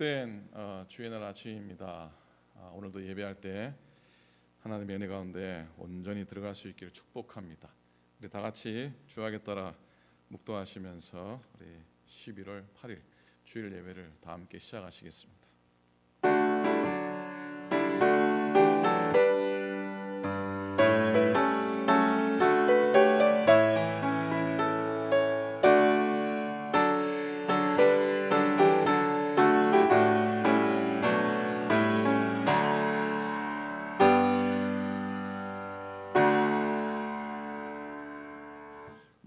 복된 주의 날 아침입니다. 오늘도 예배할 때 하나님의 은혜 가운데 온전히 들어갈 수 있기를 축복합니다. 우리 다 같이 주약에 따라 묵도하시면서 우리 11월 8일 주일 예배를 다 함께 시작하시겠습니다.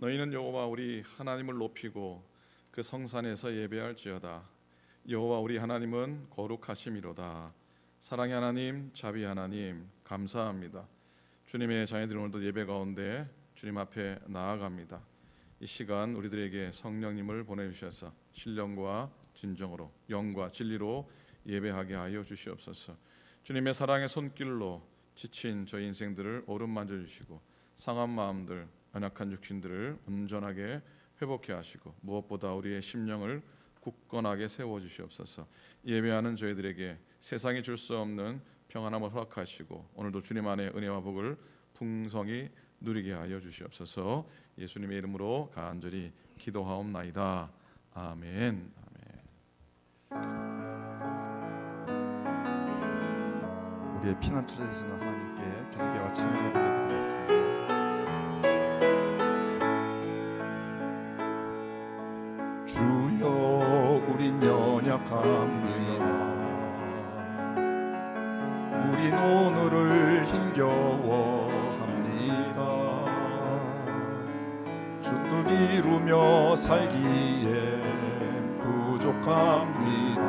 너희는 여호와 우리 하나님을 높이고 그 성산에서 예배할지어다. 여호와 우리 하나님은 거룩하심이로다. 사랑의 하나님, 자비 하나님, 감사합니다. 주님의 자녀들 오늘도 예배 가운데 주님 앞에 나아갑니다. 이 시간 우리들에게 성령님을 보내주셔서 신령과 진정으로 영과 진리로 예배하게 하여 주시옵소서. 주님의 사랑의 손길로 지친 저희 인생들을 오른만져 주시고 상한 마음들, 연약한 육신들을 온전하게 회복해 하시고 무엇보다 우리의 심령을 굳건하게 세워 주시옵소서. 예배하는 저희들에게 세상이 줄 수 없는 평안함을 허락하시고 오늘도 주님 안에 은혜와 복을 풍성히 누리게 하여 주시옵소서. 예수님의 이름으로 간절히 기도하옵나이다. 아멘. 우리의 피난처 되시는 하나님께 경배와 찬양을 올려드리겠습니다. 주여 우린 연약합니다. 우린 오늘을 힘겨워합니다. 주 뜻 이루며 살기에 부족합니다.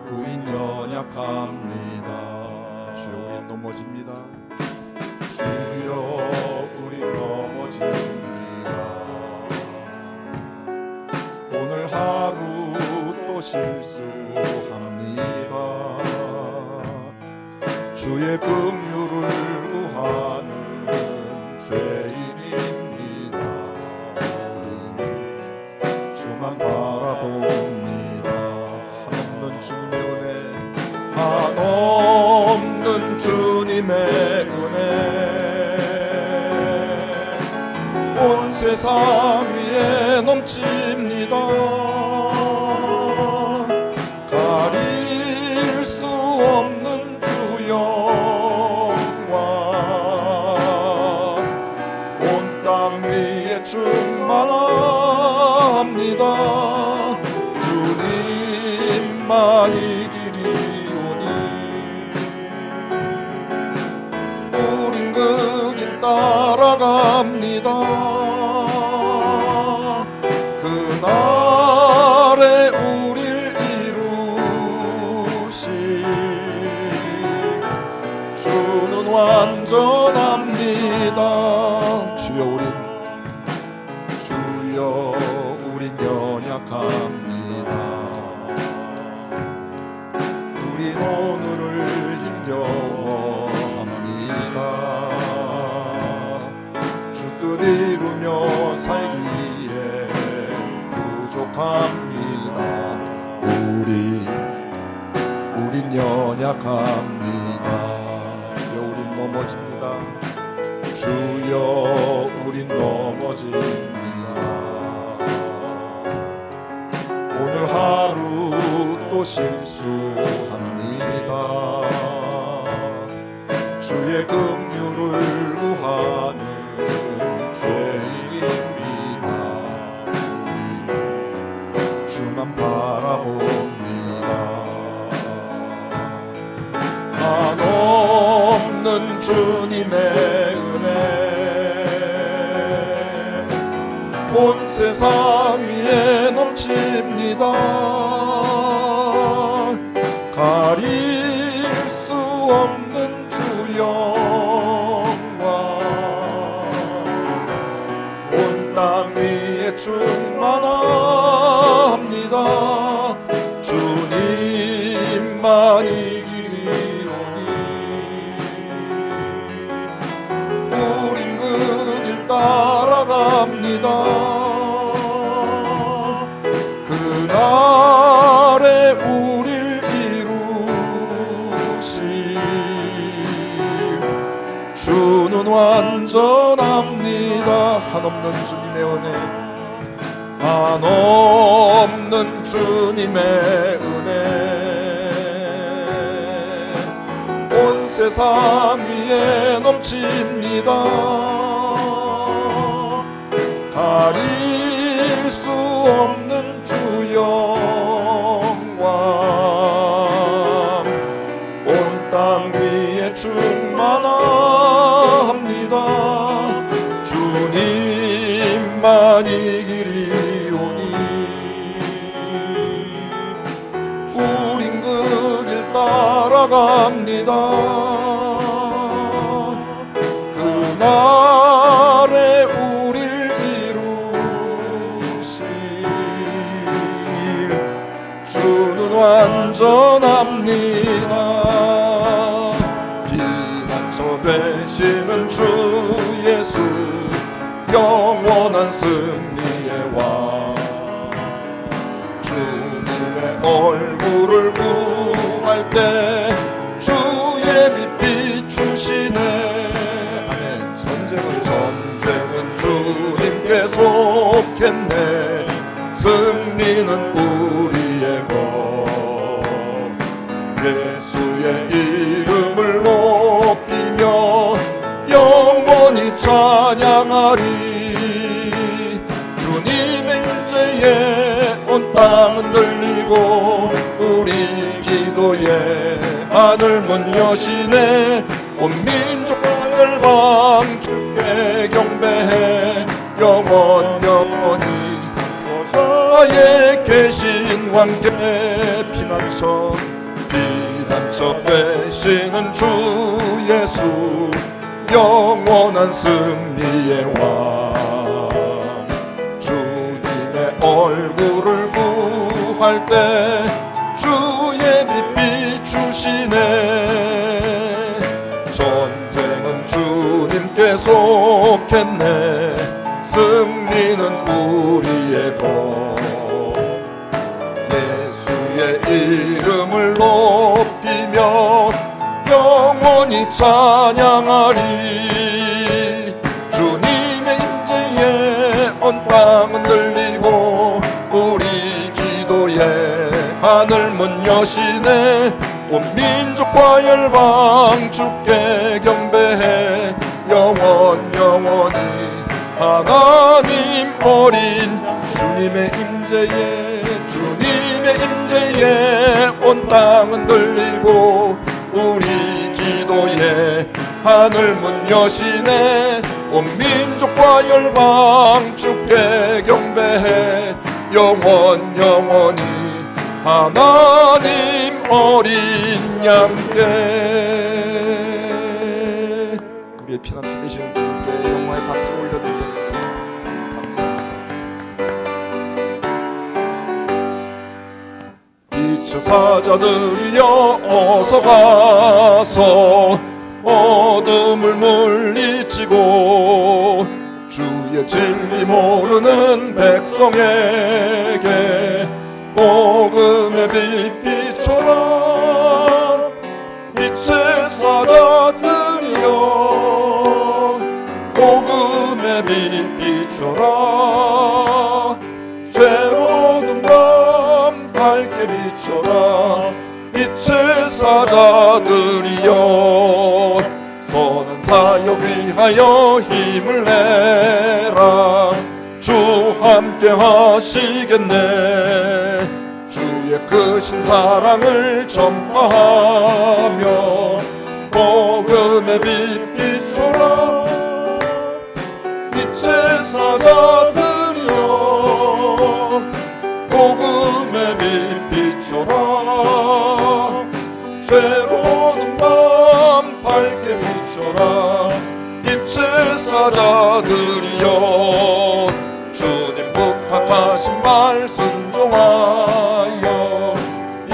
우린 연약합니다. 주여 우린 넘어집니다. 주여 우린 넘어집니다. 오늘 하루 또 실수합니다. 주의 긍휼을 구하는 죄인입니다. 우린 주만 바라봅니다. 한없는 주님의 은혜, 한없는 주님의 은혜, 온 세상 위에 넘칩니다. 가릴 수 없는 주 영광, 온 땅 위에 충만합니다. 주님만이 길이오니 우린 그 길 따라갑니다. 그날에 우릴 이루시 주는 완전합니다. 주여 우린 연약합니다. 우린 오늘을 힘겨워합니다. 주 뜻 이루며 살기에 부족합니다. 우린 연약합니다. 주여 우린 넘어집니다. 주여 우린 넘어집니다. 오늘 하루 또 실수합니다. 주의 긍휼을 구하는 죄인입니다. 주만 바라봅니다. 한없는 주님의 은혜, 온 세상 위에 넘칩니다. 가릴 수 없는 주 영광, 온 땅 위에 충만합니다. 주님만이 길이오니 우린 그 길 따라갑니다. 그날 한없는 주님의 은혜, 한없는 주님의 은혜 온 세상 위에 넘칩니다. 가릴 수 없는 주 영광 온 땅 위에 충만합니다. 주님만이 길이오니 우린 그 길 따라갑니다. 그날에 우릴 이루실 주는 완전합니다. 피난처 되시는 주 예수 영원한 승리의 왕 주님의 얼굴을 구할 때 주의 빛 비추시네. 아멘. 전쟁은 주님께 속했네. 승리는 우리의 것. 예수의 이름을 높이며 영원히 찬양하리. 주님의 임재에 온 땅은 들리고 우리 기도에 하늘 문 여시네. 온 민족과 열방 주께 경배해. 영원히 여자에 계신 왕께 피난처 되시는 주 예수 영원한 승리의 왕 주님의 얼굴을 구할 때 주의 빛 비추시네. 전쟁은 주님께 속했네. 승리는 우리의 것. 예수의 이름을 높이며 영원히 찬양하리. 주님의 임재에 온 땅은 들리고 우리 기도에 하늘 문 여시네. 온 민족과 열방 주께 경배해. 영원히 하나님 어린 주님의 임재에 온 땅은 들리고 우리 기도에 하늘 문 여시네. 온 민족과 열방 주께 경배해. 영원히 하나님 어린 양께. 우리의 피난처 되시는 주님께 영광의 박수 올려드리겠습니다. 빛의 사자들이여 어서 가서 어둠을 물리치고 주의 진리 모르는 백성에게 복음의 빛 비춰라. 빛의 사자들이여 복음의 빛 비춰라. 죄로운 밤 밝게 비춰라. 빛의 사자들이여 선한 사역 위하여 힘을 내라. 주 함께 하시겠네. 주의 크신 사랑을 전파하며 복음의 빛 비춰라. 빛의 사자들이여 복음의 빛 비춰라. 죄로운 밤 밝게 비춰라. 빛의 사자들이여 주님 부탁하신 말 순종하여 이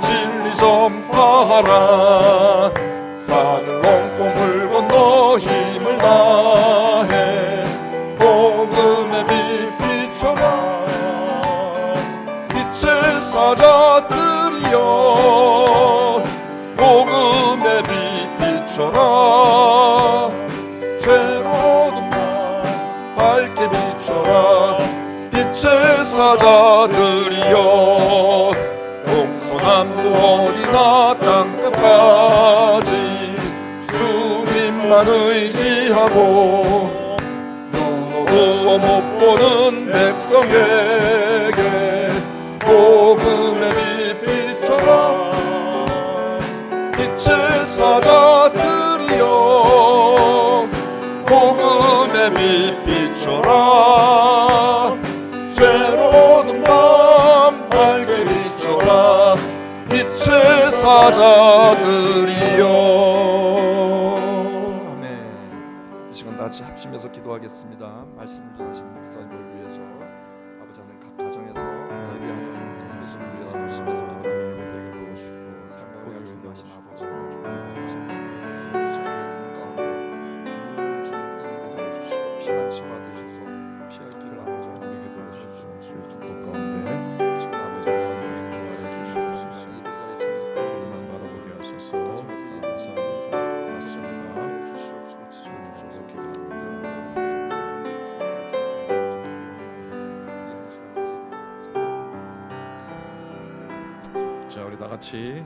진리 전파하라. 산을 넘고 물 건너 힘을 다해 복음의 빛 비춰라. 빛의 사자들이여 복음의 빛 비춰라. 죄로운 날 밝게 사자들이여 동서남북 어디나 땅끝까지 주님만 의지하고 눈 어두워 못 보는 백성에게 복음의 빛 비춰라. 빛의 사자들이여 복음의 빛 비춰라. 죄로운 밤 밝게 비춰라. 빛의 사자들이여. 아멘. 이 시간 다 같이 합심해서 기도하겠습니다. 말씀을 전하신 목사님을 위해서 아버지 하나님 각 가정에서 예배하는 성도들을 위해서 합심해서 기도하는 거였습니다. 사명을 준비하신 아버지 피난처가 되셔서 피할 길을 아버지 하나님에게 돌려주시고 주의 축복 가운데 지금 아버지 하나님을 말해 주시옵소서. 예배자리에 참석하는 바라보게 하소서. 가정에서 감사합니다. 말씀을 주시옵시고 지켜주셔서 자, 우리 다 같이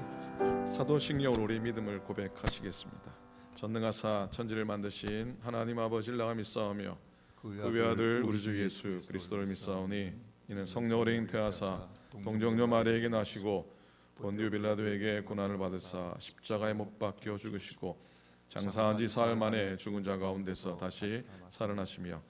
사도신경으로 우리 믿음을 고백하시겠습니다. 전능하사 천지를 만드신 하나님 아버지를 나가 믿사오며 그 외아들 우리 주 예수 그리스도를 믿사오니 이는 성령으로 잉태하사 동정녀 마리아에게 나시고 본디오 빌라도에게 고난을 받으사 십자가에 못 박혀 죽으시고 장사한 지 사흘 만에 죽은 자 가운데서 다시 살아나시며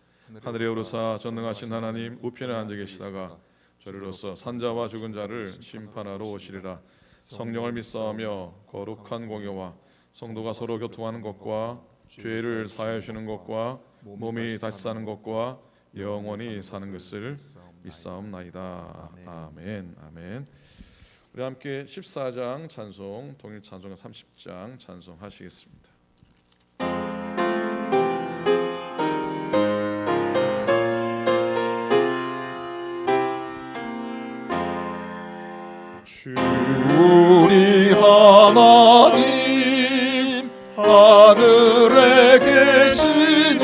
하늘에 오르사 전능하신 하나님 우편에 앉아 계시다가 저리로서 산자와 죽은 자를 심판하러 오시리라. 성령을 믿사오며 거룩한 공예와 성도가 서로 교통하는 것과 죄를 사하여 주시는 것과 몸이 다시 사는 것과 영원히 사는 것을 믿사옵나이다. 아멘. 아멘. 우리 함께 14장 찬송, 동일 찬송과 30장 찬송하시겠습니다. 우리 하나님 하늘에 계시니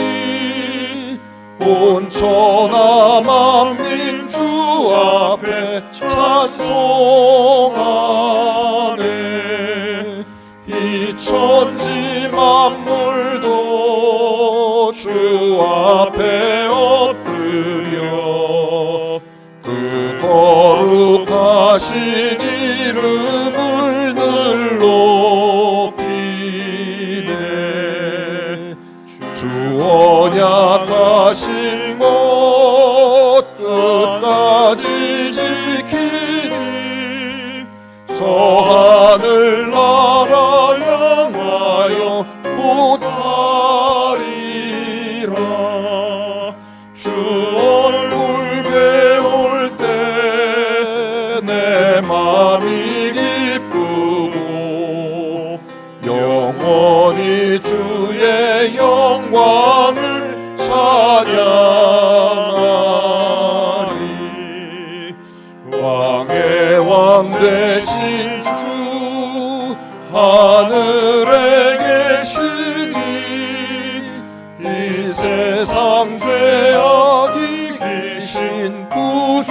온천하 만민 주 앞에 찬송하네. 이 천지 만물도 주 앞에 엎드려 그 거룩하신 이름을 늘 높이네. 주 언약하신 것 끝까지 지키니 저 하늘 나라 향하여 곧 가리라. 주 얼굴 배울 때 내 맘이 기쁘고 영원히 주의 영광을 찬양하리. 왕의 왕 되신 주 하늘에 계시니 이 세상 죄악이 귀신 구주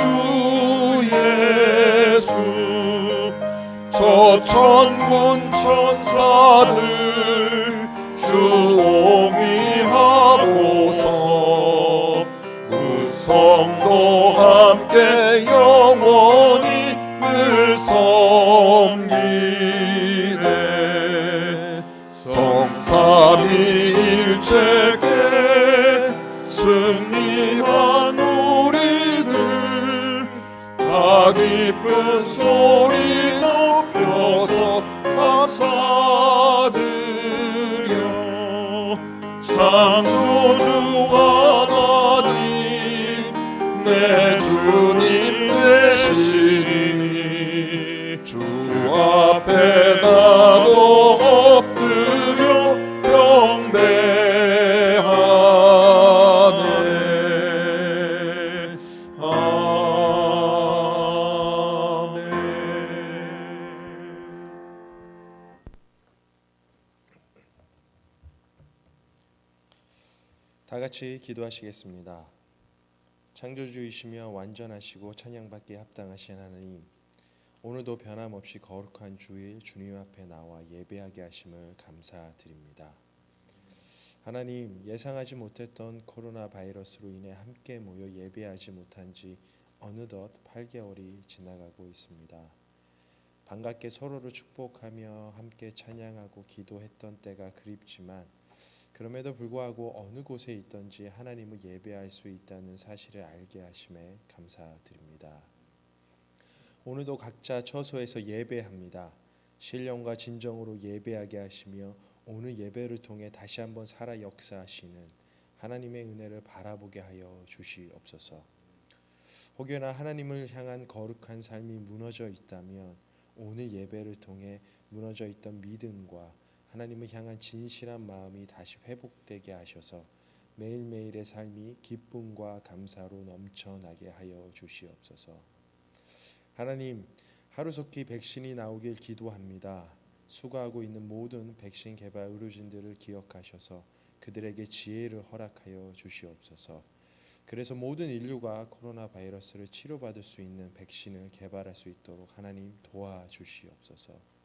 예수 저 천군 천사들 주 옹이하고서 우성도 함께 영원히 늘 섬기네. 성삼위일체께 승리한 우리들 다 기쁜 소리 높여서 감사드려. 창조주 하나님 내 주님 되시니 주 앞에 나도 엎드려 경배하네. 아멘. 다 같이 기도하시겠습니다. 창조주이시며 완전하시고 찬양받기에 합당하신 하나님, 오늘도 변함없이 거룩한 주일 주님 앞에 나와 예배하게 하심을 감사드립니다. 하나님, 예상하지 못했던 코로나 바이러스로 인해 함께 모여 예배하지 못한 지 어느덧 8개월이 지나가고 있습니다. 반갑게 서로를 축복하며 함께 찬양하고 기도했던 때가 그립지만 그럼에도 불구하고 어느 곳에 있든지 하나님을 예배할 수 있다는 사실을 알게 하심에 감사드립니다. 오늘도 각자 처소에서 예배합니다. 신령과 진정으로 예배하게 하시며 오늘 예배를 통해 다시 한번 살아 역사하시는 하나님의 은혜를 바라보게 하여 주시옵소서. 혹여나 하나님을 향한 거룩한 삶이 무너져 있다면 오늘 예배를 통해 무너져 있던 믿음과 하나님을 향한 진실한 마음이 다시 회복되게 하셔서 매일매일의 삶이 기쁨과 감사로 넘쳐나게 하여 주시옵소서. 하나님, 하루속히 백신이 나오길 기도합니다. 수고하고 있는 모든 백신 개발 의료진들을 기억하셔서 그들에게 지혜를 허락하여 주시옵소서. 그래서 모든 인류가 코로나 바이러스를 치료받을 수 있는 백신을 개발할 수 있도록 하나님 도와주시옵소서.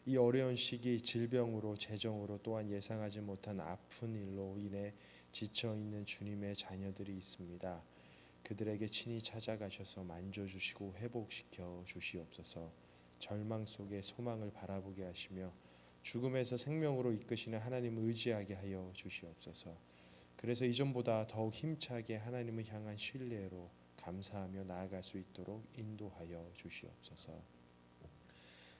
이 어려운 시기 질병으로 재정으로 또한 예상하지 못한 아픈 일로 인해 지쳐있는 주님의 자녀들이 있습니다. 그들에게 친히 찾아가셔서 만져주시고 회복시켜 주시옵소서. 절망 속에 소망을 바라보게 하시며 죽음에서 생명으로 이끄시는 하나님을 의지하게 하여 주시옵소서. 그래서 이전보다 더욱 힘차게 하나님을 향한 신뢰로 감사하며 나아갈 수 있도록 인도하여 주시옵소서.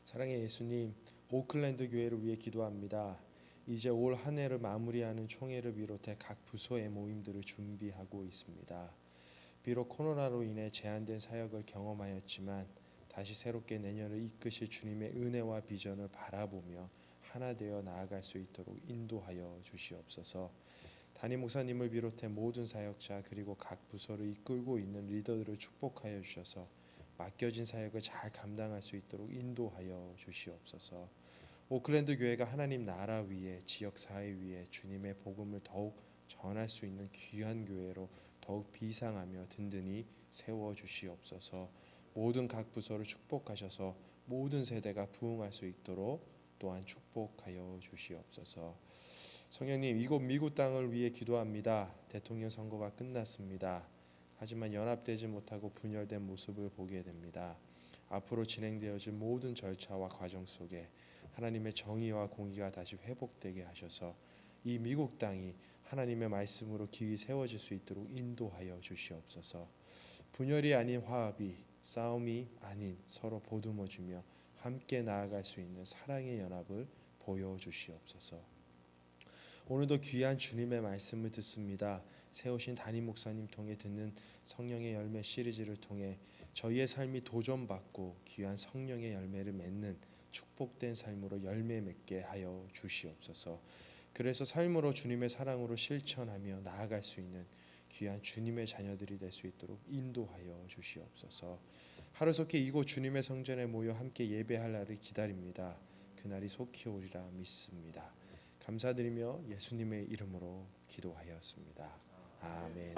사랑의 예수님, 오클랜드 교회를 위해 기도합니다. 이제 올 한 해를 마무리하는 총회를 비롯해 각 부서의 모임들을 준비하고 있습니다. 비록 코로나로 인해 제한된 사역을 경험하였지만 다시 새롭게 내년을 이끄실 주님의 은혜와 비전을 바라보며 하나 되어 나아갈 수 있도록 인도하여 주시옵소서. 담임 목사님을 비롯해 모든 사역자 그리고 각 부서를 이끌고 있는 리더들을 축복하여 주셔서 맡겨진 사역을 잘 감당할 수 있도록 인도하여 주시옵소서. 오클랜드 교회가 하나님 나라 위에 지역 사회 위에 주님의 복음을 더욱 전할 수 있는 귀한 교회로 더욱 비상하며 든든히 세워 주시옵소서. 모든 각 부서를 축복하셔서 모든 세대가 부흥할 수 있도록 또한 축복하여 주시옵소서. 성령님, 이곳 미국 땅을 위해 기도합니다. 대통령 선거가 끝났습니다. 하지만 연합되지 못하고 분열된 모습을 보게 됩니다. 앞으로 진행되어질 모든 절차와 과정 속에 하나님의 정의와 공의가 다시 회복되게 하셔서 이 미국 땅이 하나님의 말씀으로 기위 세워질 수 있도록 인도하여 주시옵소서. 분열이 아닌 화합이, 싸움이 아닌 서로 보듬어주며 함께 나아갈 수 있는 사랑의 연합을 보여주시옵소서. 오늘도 귀한 주님의 말씀을 듣습니다. 세우신 담임 목사님 통해 듣는 성령의 열매 시리즈를 통해 저희의 삶이 도전받고 귀한 성령의 열매를 맺는 축복된 삶으로 열매 맺게 하여 주시옵소서. 그래서 삶으로 주님의 사랑으로 실천하며 나아갈 수 있는 귀한 주님의 자녀들이 될 수 있도록 인도하여 주시옵소서. 하루속히 이곳 주님의 성전에 모여 함께 예배할 날을 기다립니다. 그날이 속히 오리라 믿습니다. 감사드리며 예수님의 이름으로 기도하였습니다. 아멘.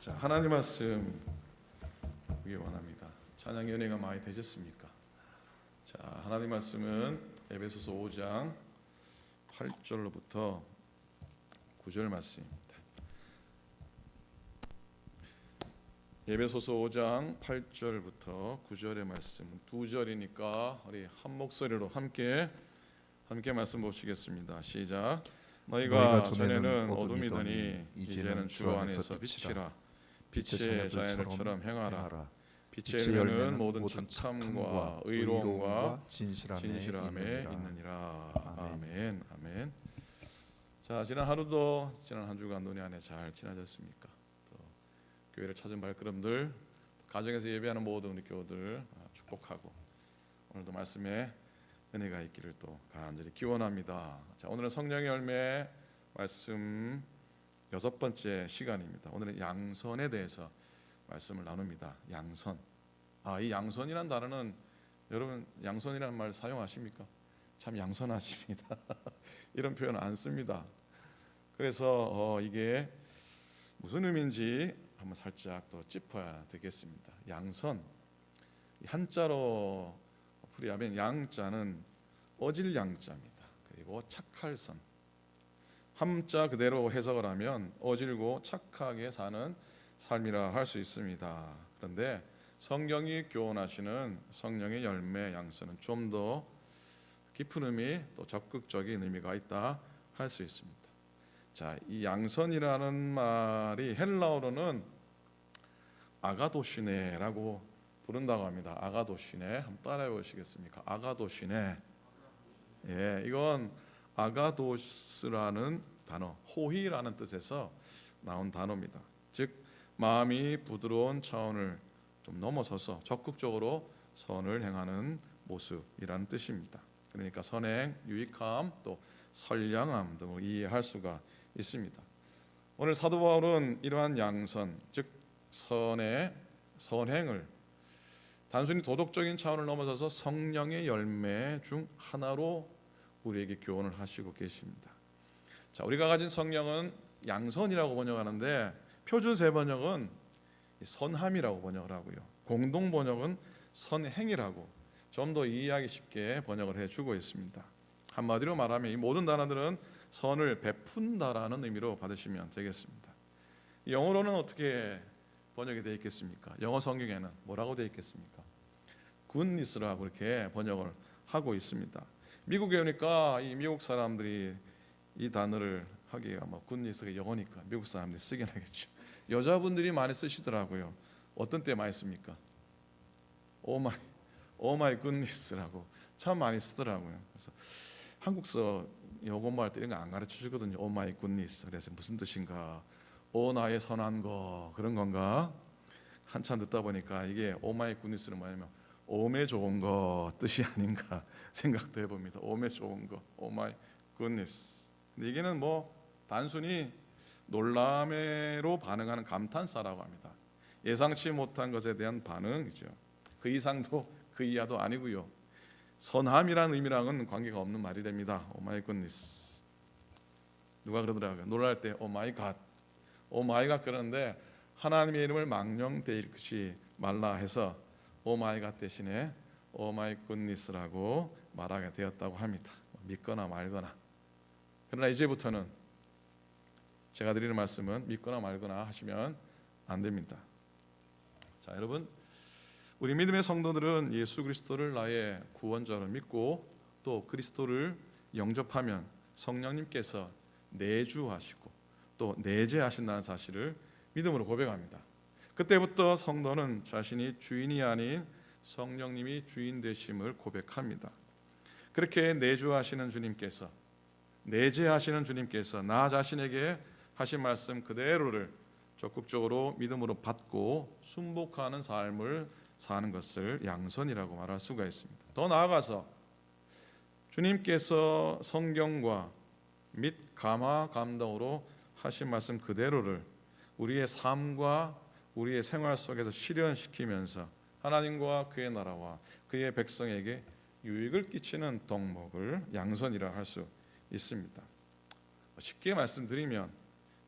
자, 하나님 말씀 보기 원합니다. 찬양의 은혜가 많이 되셨습니까? 자, 하나님 말씀은 에베소서 5장 8절로부터 9절 말씀입니다. 에베소서 5장 8절부터 9절의 말씀, 두 절이니까 우리 한 목소리로 함께 말씀 보시겠습니다. 시작. 너희가 전에는 어둠이더니 이제는 주 안에서 빛이라. 빛의 자녀들처럼 행하라. 빛의 열매는 모든 착함과 의로움과 진실함에 있느니라. 아멘. 아멘. 자, 지난 하루도 지난 한 주간 논의 안에 잘 지나셨습니까? 또 교회를 찾은 발걸음들, 가정에서 예배하는 모든 우리 교우들 축복하고 오늘도 말씀에 은혜가 있기를 또 간절히 기원합니다. 자, 오늘은 성령의 열매 말씀 6번째 시간입니다. 오늘은 양선에 대해서 말씀을 나눕니다. 양선. 이 양선이란 단어는 여러분 양선이라는 말 사용하십니까? 참 양선하십니다. 이런 표현 안 씁니다. 그래서 이게 무슨 의미인지 한번 살짝 또 짚어야 되겠습니다. 양선. 한자로 풀이하면 양자는 어질 양자입니다. 그리고 착할 선. 한자 그대로 해석을 하면 어질고 착하게 사는 삶이라 할 수 있습니다. 그런데 성경이 교훈하시는 성령의 열매 양선은 좀 더 깊은 의미 또 적극적인 의미가 있다 할 수 있습니다. 자, 이 양선이라는 말이 헬라어로는 아가도시네라고 부른다고 합니다. 아가도시네. 한번 따라해 보시겠습니까? 아가도시네. 예, 이건 아가도스라는 단어, 호의라는 뜻에서 나온 단어입니다. 즉 마음이 부드러운 차원을 좀 넘어서서 적극적으로 선을 행하는 모습이라는 뜻입니다. 그러니까 선행, 유익함, 또 선량함 등을 이해할 수가 있습니다. 오늘 사도 바울은 이러한 양선, 즉 선행을 단순히 도덕적인 차원을 넘어서서 성령의 열매 중 하나로 우리에게 교훈을 하시고 계십니다. 자, 우리가 가진 성령은 양선이라고 번역하는데 표준 세번역은 선함이라고 번역을 하고요. 공동 번역은 선행이라고 좀 더 이해하기 쉽게 번역을 해주고 있습니다. 한마디로 말하면 이 모든 단어들은 선을 베푼다라는 의미로 받으시면 되겠습니다. 영어로는 어떻게 번역이 되어 있겠습니까? 영어 성경에는 뭐라고 되어 있겠습니까? goodness라고 이렇게 번역을 하고 있습니다. 미국에 오니까 이 미국 사람들이 이 단어를 하기가 goodness가 영어니까 미국 사람들이 쓰긴 하겠죠. 여자분들이 많이 쓰시더라고요. 어떤 때 많이 씁니까? 오 마이 굿니스라고 참 많이 쓰더라고요. 그래서 한국서 영어만 할 때 이런 거 안 가르쳐 주거든요. 오 마이 굿니스. 그래서 무슨 뜻인가? 오 나의 선한 거 그런 건가? 한참 듣다 보니까 이게 오 마이 굿니스는 뭐냐면 오메 좋은 거 뜻이 아닌가 생각도 해봅니다. 오메 좋은 거, 오 마이 굿니스. 근데 이게는 단순히 놀람으로 반응하는 감탄사라고 합니다. 예상치 못한 것에 대한 반응이죠. 그 이상도 그 이하도 아니고요. 선함이라는 의미랑은 관계가 없는 말이랍니다. 오 마이 굿니스. 누가 그러더라고요. 놀랄 때 오 마이 갓. 오 마이 갓 그러는데 하나님의 이름을 망령되일것이 말라 해서 오 마이 갓 대신에 오 마이 굿니스라고 말하게 되었다고 합니다. 믿거나 말거나. 그러나 이제부터는 제가 드리는 말씀은 믿거나 말거나 하시면 안 됩니다. 자, 여러분, 우리 믿음의 성도들은 예수 그리스도를 나의 구원자로 믿고 또 그리스도를 영접하면 성령님께서 내주하시고 또 내재하신다는 사실을 믿음으로 고백합니다. 그때부터 성도는 자신이 주인이 아닌 성령님이 주인 되심을 고백합니다. 그렇게 내주하시는 주님께서, 내재하시는 주님께서 나 자신에게 하신 말씀 그대로를 적극적으로 믿음으로 받고 순복하는 삶을 사는 것을 양선이라고 말할 수가 있습니다. 더 나아가서 주님께서 성경과 및 감화 감동으로 하신 말씀 그대로를 우리의 삶과 우리의 생활 속에서 실현시키면서 하나님과 그의 나라와 그의 백성에게 유익을 끼치는 덕목을 양선이라 할 수 있습니다. 쉽게 말씀드리면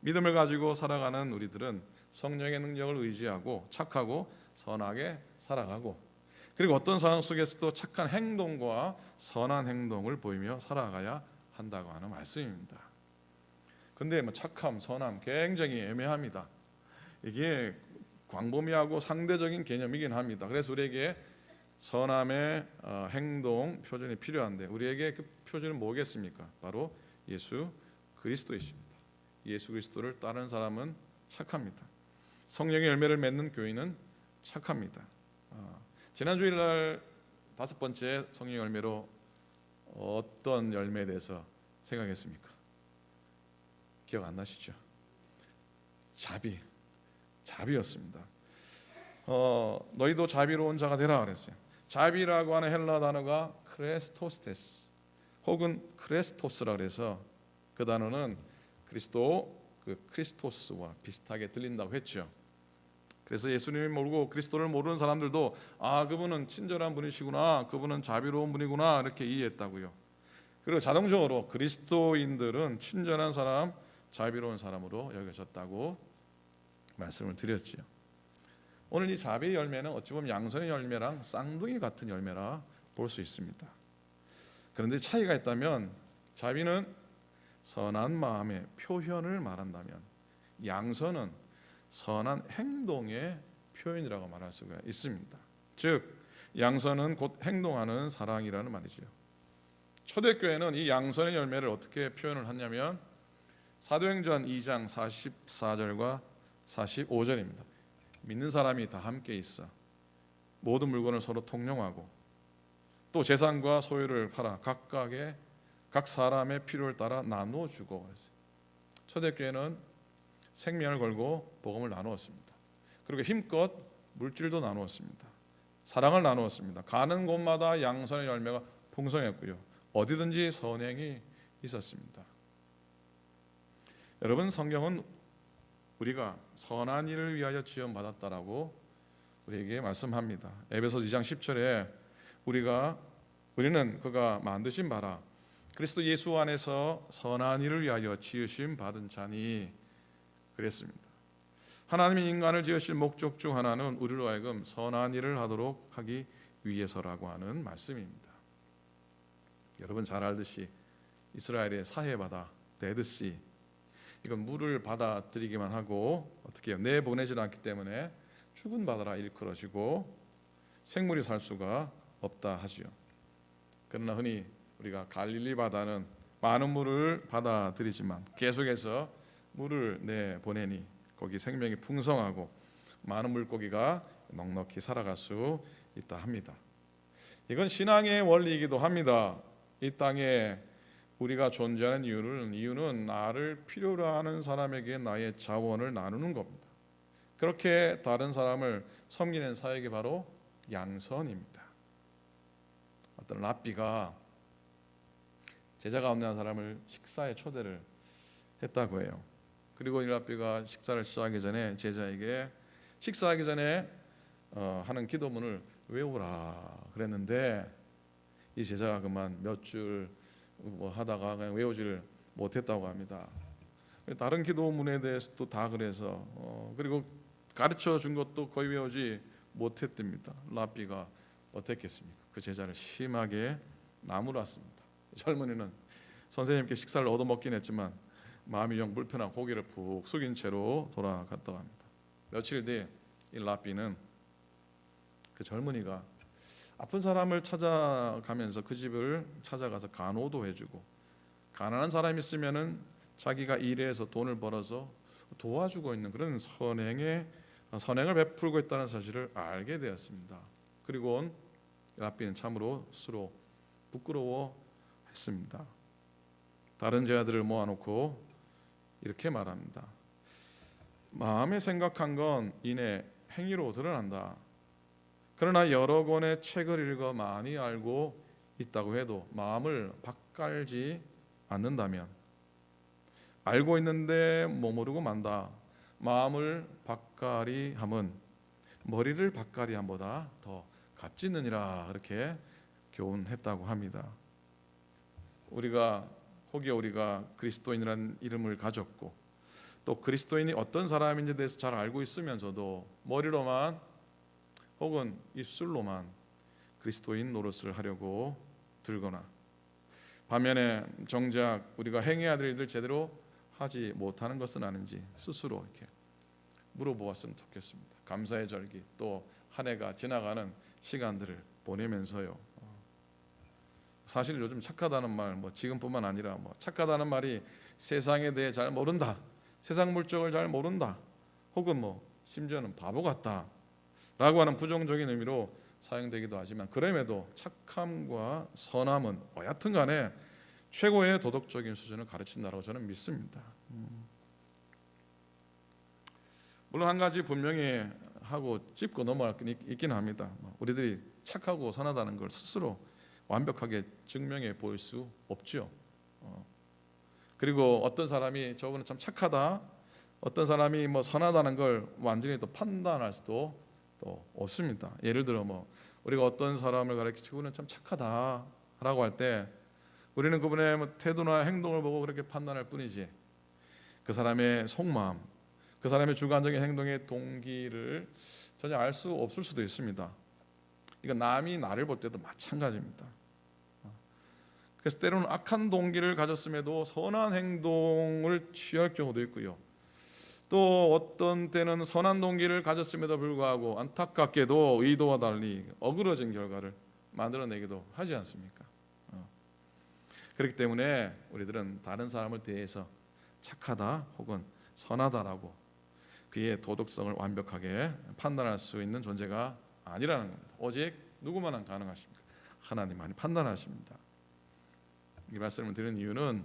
믿음을 가지고 살아가는 우리들은 성령의 능력을 의지하고 착하고 선하게 살아가고, 그리고 어떤 상황 속에서도 착한 행동과 선한 행동을 보이며 살아가야 한다고 하는 말씀입니다. 근데 착함, 선함 굉장히 애매합니다. 이게 광범위하고 상대적인 개념이긴 합니다. 그래서 우리에게 선함의 행동 표준이 필요한데, 우리에게 그 표준은 뭐겠습니까? 바로 예수 그리스도이십니다. 예수 그리스도를 따르는 사람은 착합니다. 성령의 열매를 맺는 교인은 착합니다. 지난 주일날 5번째 성령 열매로 어떤 열매에 대해서 생각했습니까? 기억 안 나시죠? 자비였습니다. 너희도 자비로운 자가 되라 그랬어요. 자비라고 하는 헬라 단어가 크레스토스테스 혹은 크레스토스라 그래서 그 단어는 크리스토스와 비슷하게 들린다고 했죠. 그래서 예수님을 모르고 그리스도를 모르는 사람들도 그분은 친절한 분이시구나, 그분은 자비로운 분이구나 이렇게 이해했다고요. 그리고 자동적으로 그리스도인들은 친절한 사람, 자비로운 사람으로 여겨졌다고 말씀을 드렸지요. 오늘 이 자비의 열매는 어찌 보면 양선의 열매랑 쌍둥이 같은 열매라 볼 수 있습니다. 그런데 차이가 있다면, 자비는 선한 마음의 표현을 말한다면 양선은 선한 행동의 표현이라고 말할 수가 있습니다. 즉 양선은 곧 행동하는 사랑이라는 말이죠. 초대교회는 이 양선의 열매를 어떻게 표현을 하냐면 사도행전 2장 44절과 45절입니다. 믿는 사람이 다 함께 있어 모든 물건을 서로 통용하고 또 재산과 소유를 팔아 각각의 각 사람의 필요를 따라 나누어 주고. 초대교회는 생명을 걸고 복음을 나누었습니다. 그리고 힘껏 물질도 나누었습니다. 사랑을 나누었습니다. 가는 곳마다 양선의 열매가 풍성했고요. 어디든지 선행이 있었습니다. 여러분, 성경은 우리가 선한 일을 위하여 지원받았다라고 우리에게 말씀합니다. 에베소서 2장 10절에 우리는 그가 만드신 바라 그리스도 예수 안에서 선한 일을 위하여 지으심 받은 자니 그랬습니다. 하나님이 인간을 지으신 목적 중 하나는 우리로 하여금 선한 일을 하도록 하기 위해서라고 하는 말씀입니다. 여러분 잘 알듯이 이스라엘의 사해바다 데드씨, 이건 물을 받아들이기만 하고 어떻게 해요? 내보내지 않기 때문에 죽은 바다라 일컬어지고 생물이 살 수가 없다 하지요. 그러나 흔히 우리가 갈릴리 바다는 많은 물을 받아들이지만 계속해서 물을 내보내니 거기 생명이 풍성하고 많은 물고기가 넉넉히 살아갈 수 있다 합니다. 이건 신앙의 원리이기도 합니다. 이 땅에 우리가 존재하는 이유는 나를 필요로 하는 사람에게 나의 자원을 나누는 겁니다. 그렇게 다른 사람을 섬기는 사역이 바로 양선입니다. 어떤 랍비가 제자가 없는 사람을 식사에 초대를 했다고 해요. 그리고 이 랍비가 식사를 시작하기 전에 제자에게 식사하기 전에 하는 기도문을 외우라 그랬는데 이 제자가 그만 몇 줄 하다가 그냥 외우지를 못했다고 합니다. 다른 기도문에 대해서도 다 그래서 그리고 가르쳐 준 것도 거의 외우지 못했답니다. 랍비가 어땠겠습니까? 그 제자를 심하게 나무랐습니다. 젊은이는 선생님께 식사를 얻어먹긴 했지만 마음이 영 불편한 고개를 푹 숙인 채로 돌아갔다고 합니다. 며칠 뒤 이 랍비는 그 젊은이가 아픈 사람을 찾아가면서 그 집을 찾아가서 간호도 해주고 가난한 사람이 있으면은 자기가 일해서 돈을 벌어서 도와주고 있는 그런 선행을 베풀고 있다는 사실을 알게 되었습니다. 그리고 랍비는 참으로 스스로 부끄러워했습니다. 다른 제자들을 모아놓고 이렇게 말합니다. 마음에 생각한 건 이내 행위로 드러난다. 그러나 여러 권의 책을 읽어 많이 알고 있다고 해도 마음을 바깔지 않는다면 알고 있는데 머무르고 만다. 마음을 바까리 함은 머리를 바까리 함보다 더 값짓느니라. 그렇게 교훈했다고 합니다. 우리가 그리스도인이라는 이름을 가졌고 또 그리스도인이 어떤 사람인지에 대해서 잘 알고 있으면서도 머리로만 혹은 입술로만 그리스도인 노릇을 하려고 들거나, 반면에 정작 우리가 행해야 될 일들 제대로 하지 못하는 것은 아닌지 스스로 이렇게 물어보았으면 좋겠습니다. 감사의 절기, 또 한 해가 지나가는 시간들을 보내면서요. 사실 요즘 착하다는 말, 지금뿐만 아니라 착하다는 말이 세상에 대해 잘 모른다, 세상 물정을 잘 모른다, 혹은 심지어는 바보 같다라고 하는 부정적인 의미로 사용되기도 하지만, 그럼에도 착함과 선함은 여하튼간에 최고의 도덕적인 수준을 가르친다고 저는 믿습니다. 물론 한 가지 분명히 하고 짚고 넘어갈 게 있긴 합니다. 우리들이 착하고 선하다는 걸 스스로 완벽하게 증명해 보일 수 없죠. 그리고 어떤 사람이 저거는 참 착하다, 어떤 사람이 선하다는 걸 완전히 또 판단할 수도 또 없습니다. 예를 들어 우리가 어떤 사람을 가리키고 그는 참 착하다라고 할 때 우리는 그분의 태도나 행동을 보고 그렇게 판단할 뿐이지, 그 사람의 속마음, 그 사람의 주관적인 행동의 동기를 전혀 알 수 없을 수도 있습니다. 이건 남이 나를 볼 때도 마찬가지입니다. 그래서 때로는 악한 동기를 가졌음에도 선한 행동을 취할 경우도 있고요. 또 어떤 때는 선한 동기를 가졌음에도 불구하고 안타깝게도 의도와 달리 어그러진 결과를 만들어내기도 하지 않습니까? 그렇기 때문에 우리들은 다른 사람을 대해서 착하다 혹은 선하다라고 그의 도덕성을 완벽하게 판단할 수 있는 존재가 아니라는 겁니다. 오직 누구만은 가능하십니까? 하나님만이 판단하십니다. 이 말씀을 드리는 이유는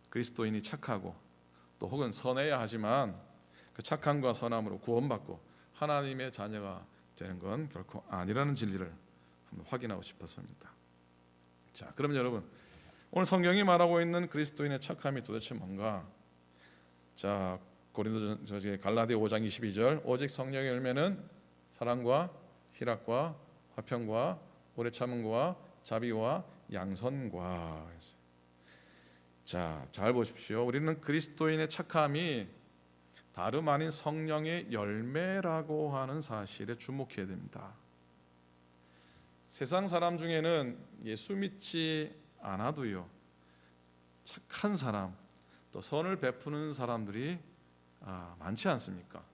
그리스도인이 착하고 또 혹은 선해야 하지만 그 착함과 선함으로 구원받고 하나님의 자녀가 되는 건 결코 아니라는 진리를 한번 확인하고 싶었습니다. 자, 그럼 여러분, 오늘 성경이 말하고 있는 그리스도인의 착함이 도대체 뭔가? 자, 갈라디아 5장 22절, 오직 성령의 열매는 사랑과 희락과 화평과 오래 참음과 자비와 양선과. 자, 잘 보십시오. 우리는 그리스도인의 착함이 다름 아닌 성령의 열매라고 하는 사실에 주목해야 됩니다. 세상 사람 중에는 예수 믿지 않아도요, 착한 사람, 또 선을 베푸는 사람들이 많지 않습니까?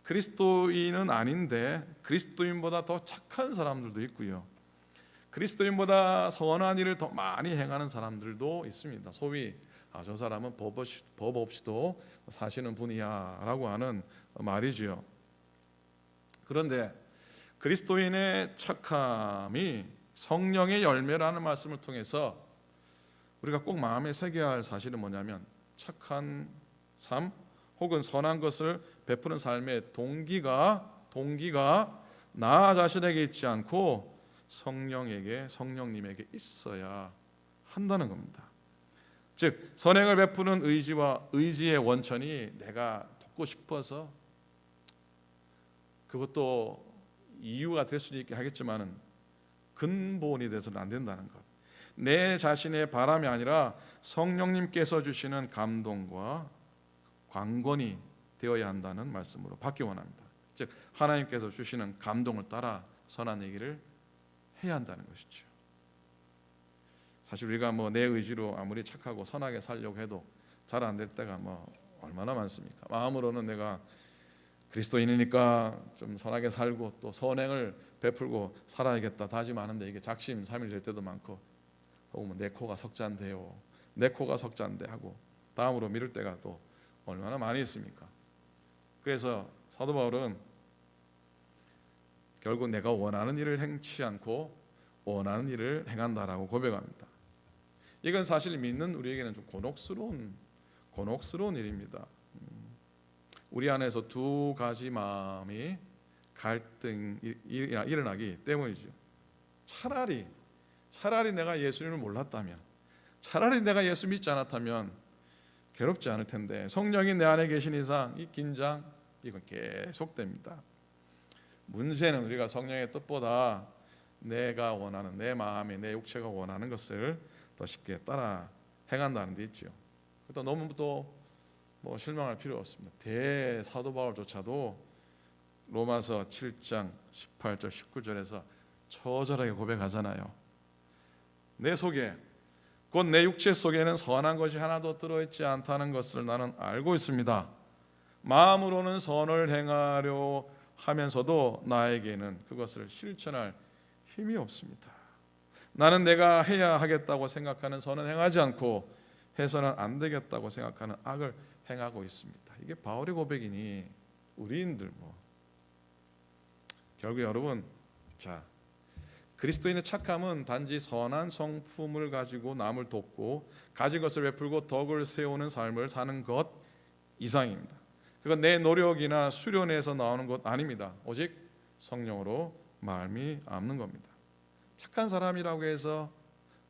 그리스도인은 아닌데 그리스도인보다 더 착한 사람들도 있고요, 그리스도인보다 선한 일을 더 많이 행하는 사람들도 있습니다. 소위 저 사람은 법 없이도 사시는 분이야 라고 하는 말이지요. 그런데 그리스도인의 착함이 성령의 열매라는 말씀을 통해서 우리가 꼭 마음에 새겨야 할 사실은 뭐냐면, 착한 삶 혹은 선한 것을 베푸는 삶의 동기가 나 자신에게 있지 않고 성령님에게 있어야 한다는 겁니다. 즉 선행을 베푸는 의지의 원천이 내가 돕고 싶어서, 그것도 이유가 될 수도 있긴 하겠지만은 근본이 돼서는 안 된다는 것. 내 자신의 바람이 아니라 성령님께서 주시는 감동과 관건이 되어야 한다는 말씀으로 받기 원합니다. 즉 하나님께서 주시는 감동을 따라 선한 얘기를 해야 한다는 것이죠. 사실 우리가 내 의지로 아무리 착하고 선하게 살려고 해도 잘 안 될 때가 얼마나 많습니까? 마음으로는 내가 그리스도인이니까 좀 선하게 살고 또 선행을 베풀고 살아야겠다 다짐하는데 이게 작심삼일 될 때도 많고, 혹은 내 코가 석잔데요, 내 코가 석잔데 하고 다음으로 미룰 때가 또 얼마나 많이 있습니까? 그래서 사도 바울은 결국 내가 원하는 일을 행치 않고 원하는 일을 행한다라고 고백합니다. 이건 사실 믿는 우리에게는 좀 곤혹스러운 일입니다. 우리 안에서 두 가지 마음이 갈등이 일어나기 때문이죠. 차라리 내가 예수님을 몰랐다면, 차라리 내가 예수 믿지 않았다면 괴롭지 않을 텐데, 성령이 내 안에 계신 이상 이 긴장 이건 계속됩니다. 문제는 우리가 성령의 뜻보다 내가 원하는, 내 마음에 내 육체가 원하는 것을 더 쉽게 따라 행한다는 데 있죠. 또 너무 또 뭐 실망할 필요 없습니다. 대사도 바울조차도 로마서 7장 18절 19절에서 처절하게 고백하잖아요. 내 속에 곧 내 육체 속에는 선한 것이 하나도 들어있지 않다는 것을 나는 알고 있습니다. 마음으로는 선을 행하려 하면서도 나에게는 그것을 실천할 힘이 없습니다. 나는 내가 해야 하겠다고 생각하는 선은 행하지 않고 해서는 안 되겠다고 생각하는 악을 행하고 있습니다. 이게 바울의 고백이니 우리인들 결국 여러분, 자, 그리스도인의 착함은 단지 선한 성품을 가지고 남을 돕고 가진 것을 베풀고 덕을 세우는 삶을 사는 것 이상입니다. 그건 내 노력이나 수련에서 나오는 것 아닙니다. 오직 성령으로 말미암는 겁니다. 착한 사람이라고 해서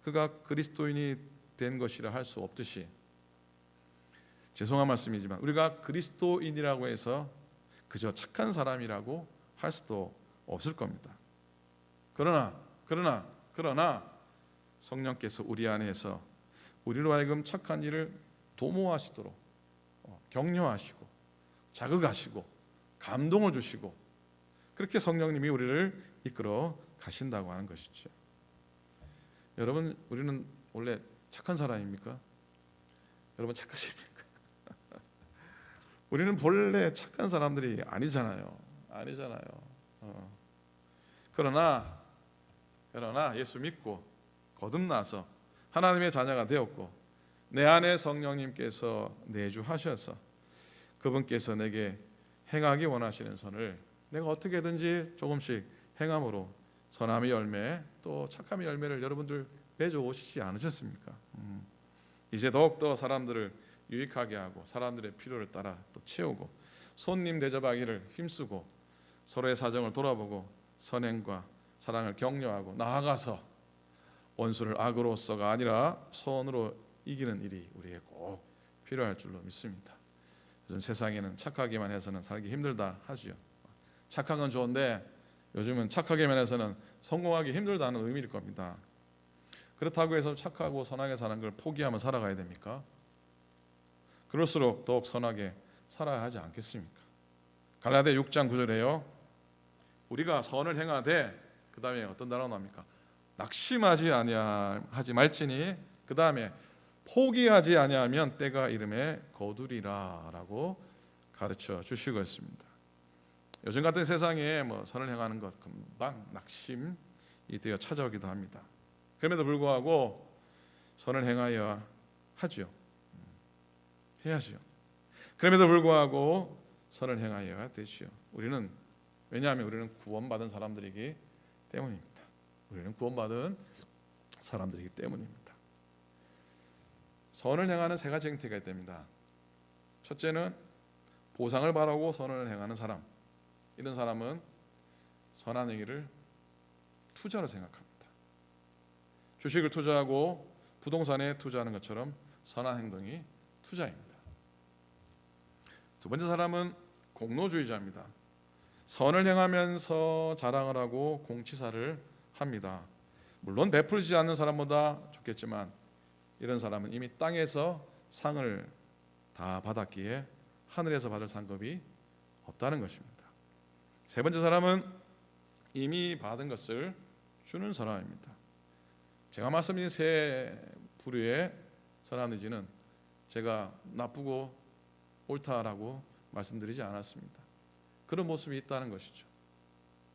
그가 그리스도인이 된 것이라 할 수 없듯이, 죄송한 말씀이지만 우리가 그리스도인이라고 해서 그저 착한 사람이라고 할 수도 없을 겁니다. 그러나 성령께서 우리 안에서 우리로 하여금 착한 일을 도모하시도록 격려하시고 자극하시고 감동을 주시고 그렇게 성령님이 우리를 이끌어 가신다고 하는 것이죠. 여러분, 우리는 원래 착한 사람입니까? 여러분 착하십니까? 우리는 본래 착한 사람들이 아니잖아요. 그러나 예수 믿고 거듭나서 하나님의 자녀가 되었고 내 안에 성령님께서 내주하셔서 그분께서 내게 행하기 원하시는 선을 내가 어떻게든지 조금씩 행함으로 선함의 열매 또 착함의 열매를 여러분들 맺어 오시지 않으셨습니까? 이제 더욱더 사람들을 유익하게 하고 사람들의 필요를 따라 또 채우고 손님 대접하기를 힘쓰고 서로의 사정을 돌아보고 선행과 사랑을 격려하고 나아가서 원수를 악으로서가 아니라 선으로 이기는 일이 우리에게 꼭 필요할 줄로 믿습니다. 요즘 세상에는 착하기만 해서는 살기 힘들다 하죠. 착한 건 좋은데 요즘은 착하기만 해서는 성공하기 힘들다는 의미일 겁니다. 그렇다고 해서 착하고 선하게 사는 걸 포기하며 살아가야 됩니까? 그럴수록 더욱 선하게 살아야 하지 않겠습니까? 갈라디아 6장 9절에요. 우리가 선을 행하되 그 다음에 어떤 단어가 나옵니까? 낙심하지 아니하지 말지니 그 다음에 포기하지 아니하면 때가 이름에 거두리라라고 가르쳐 주시고 있습니다. 요즘 같은 세상에 선을 행하는 것 금방 낙심이 되어 찾아오기도 합니다. 그럼에도 불구하고 선을 행하여야 하죠. 해야죠. 그럼에도 불구하고 선을 행하여야 되죠. 왜냐하면 우리는 구원받은 사람들이기 때문입니다. 우리는 구원받은 사람들이기 때문입니다. 선을 행하는 세 가지 형태가 있답니다. 첫째는 보상을 바라고 선을 행하는 사람. 이런 사람은 선한 행위를 투자로 생각합니다. 주식을 투자하고 부동산에 투자하는 것처럼 선한 행동이 투자입니다. 두 번째 사람은 공로주의자입니다. 선을 행하면서 자랑을 하고 공치사를 합니다. 물론 베풀지 않는 사람보다 좋겠지만 이런 사람은 이미 땅에서 상을 다 받았기에 하늘에서 받을 상급이 없다는 것입니다. 세 번째 사람은 이미 받은 것을 주는 사람입니다. 제가 말씀드린 세 부류의 사람들은 제가 나쁘고 옳다라고 말씀드리지 않았습니다. 그런 모습이 있다는 것이죠.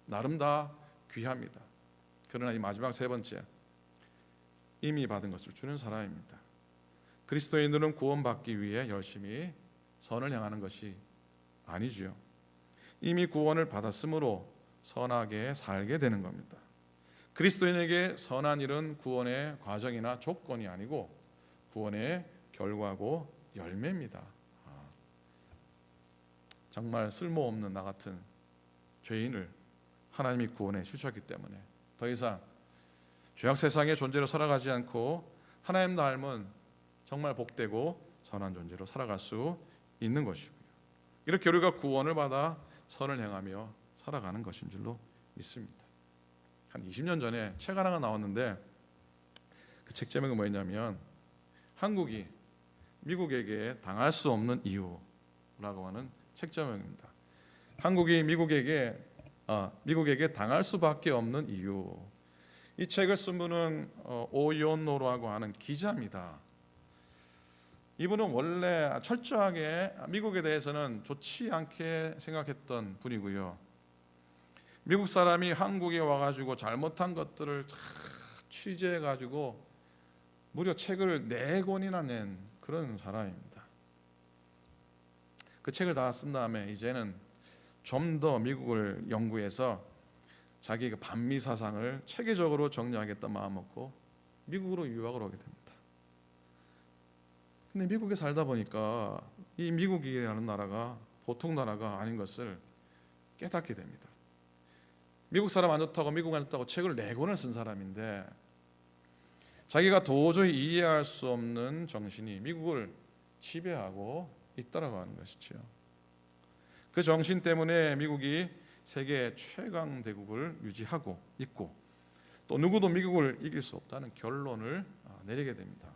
나름 다 귀합니다. 그러나 이 마지막 세 번째, 이미 받은 것을 주는 사람입니다. 그리스도인들은 구원받기 위해 열심히 선을 향하는 것이 아니지요. 이미 구원을 받았으므로 선하게 살게 되는 겁니다. 그리스도인에게 선한 일은 구원의 과정이나 조건이 아니고 구원의 결과고 열매입니다. 정말 쓸모없는 나 같은 죄인을 하나님이 구원해 주셨기 때문에 더 이상 죄악 세상의 존재로 살아가지 않고 하나님 닮은 정말 복되고 선한 존재로 살아갈 수 있는 것이고요. 이렇게 우리가 구원을 받아 선을 행하며 살아가는 것인 줄로 믿습니다. 한 20년 전에 책 하나가 나왔는데 그 책 제목이 뭐였냐면 한국이 미국에게 당할 수 없는 이유라고 하는 책 제목입니다. 한국이 미국에게 당할 수밖에 없는 이유. 이 책을 쓴 분은 오연노라고 하는 기자입니다. 이분은 원래 철저하게 미국에 대해서는 좋지 않게 생각했던 분이고요. 미국 사람이 한국에 와가지고 잘못한 것들을 취재해가지고 무려 책을 4권이나 낸 그런 사람입니다. 그 책을 다 쓴 다음에 이제는 좀 더 미국을 연구해서 자기 그 반미 사상을 체계적으로 정리하겠다 마음 먹고 미국으로 유학을 오게 됩니다. 근데 미국에 살다 보니까 이 미국이라는 나라가 보통 나라가 아닌 것을 깨닫게 됩니다. 미국 사람 안 좋다고 미국 안 좋다고 책을 4권을 쓴 사람인데 자기가 도저히 이해할 수 없는 정신이 미국을 지배하고 있다라고 하는 것이죠. 그 정신 때문에 미국이 세계 최강 대국을 유지하고 있고 또 누구도 미국을 이길 수 없다는 결론을 내리게 됩니다.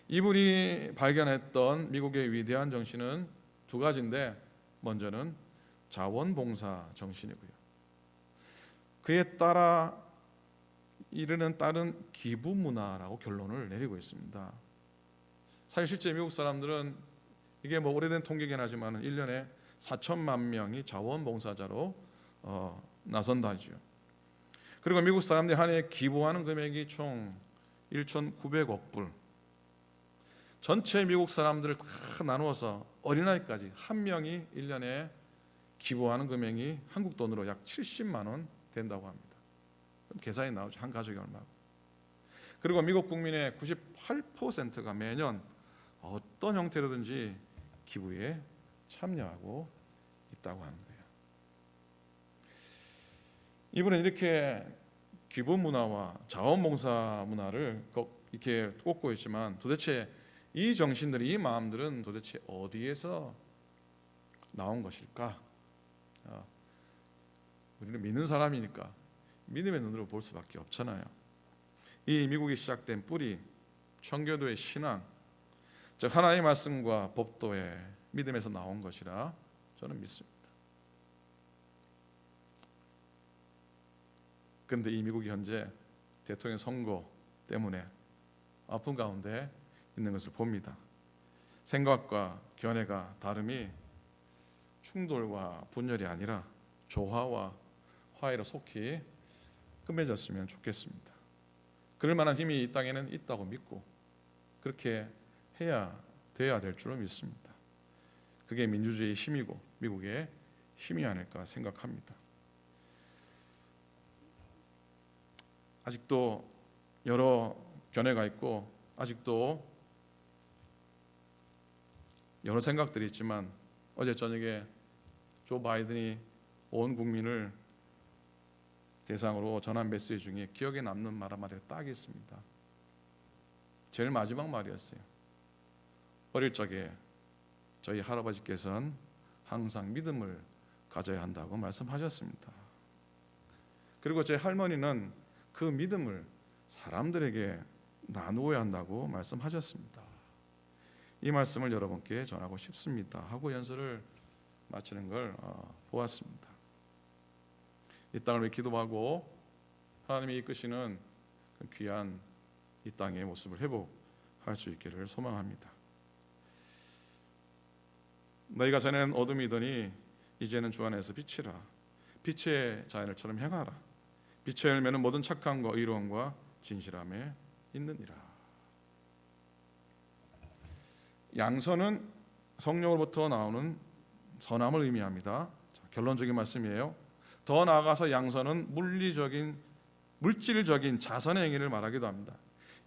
이분이 발견했던 미국의 위대한 정신은 2가지인데 먼저는 자원봉사 정신이고요. 그에 따라 이르는 다른 기부 문화라고 결론을 내리고 있습니다. 사실 실제 미국 사람들은 이게 뭐 오래된 통계긴 하지만 1년에 4천만 명이 자원봉사자로 나선다죠. 그리고 미국 사람들이 한 해 기부하는 금액이 총 1,900억 불. 전체 미국 사람들을 다 나누어서 어린아이까지 한 명이 1년에 기부하는 금액이 한국 돈으로 약 70만 원 된다고 합니다. 그럼 계산이 나오죠. 한 가족이 얼마고. 그리고 미국 국민의 98%가 매년 어떤 형태로든지 기부에 참여하고 있다고 하는 거예요. 이분은 이렇게 기부 문화와 자원봉사 문화를 이렇게 꼽고 있지만 도대체 이 정신들이, 이 마음들은 도대체 어디에서 나온 것일까? 우리는 믿는 사람이니까 믿음의 눈으로 볼 수밖에 없잖아요. 이 미국이 시작된 뿌리, 청교도의 신앙, 즉 하나님의 말씀과 법도의 믿음에서 나온 것이라 저는 믿습니다. 그런데 이 미국이 현재 대통령 선거 때문에 아픈 가운데 있는 것을 봅니다. 생각과 견해가 다름이 충돌과 분열이 아니라 조화와 화해로 속히 끝맺었으면 좋겠습니다. 그럴 만한 힘이 이 땅에는 있다고 믿고 그렇게 돼야 될 줄로 믿습니다. 그게 민주주의의 힘이고 미국의 힘이 아닐까 생각합니다. 아직도 여러 견해가 있고 아직도 여러 생각들이 있지만 어제 저녁에 조 바이든이 온 국민을 대상으로 전한 메시지 중에 기억에 남는 말 한마디가 딱 있습니다. 제일 마지막 말이었어요. 어릴 적에 저희 할아버지께서는 항상 믿음을 가져야 한다고 말씀하셨습니다. 그리고 제 할머니는 그 믿음을 사람들에게 나누어야 한다고 말씀하셨습니다. 이 말씀을 여러분께 전하고 싶습니다 하고 연설을 마치는 걸 보았습니다. 이 땅을 위해 기도하고 하나님이 이끄시는 귀한 이 땅의 모습을 회복할 수 있기를 소망합니다. 너희가 전에는 어둠이더니 이제는 주 안에서 빛이라. 빛의 자연을처럼 행하라. 빛의 열매는 모든 착함과 의로움과 진실함에 있느니라. 양선은 성령으로부터 나오는 선함을 의미합니다. 자, 결론적인 말씀이에요. 더 나아가서 양선은 물질적인 자선의 행위를 말하기도 합니다.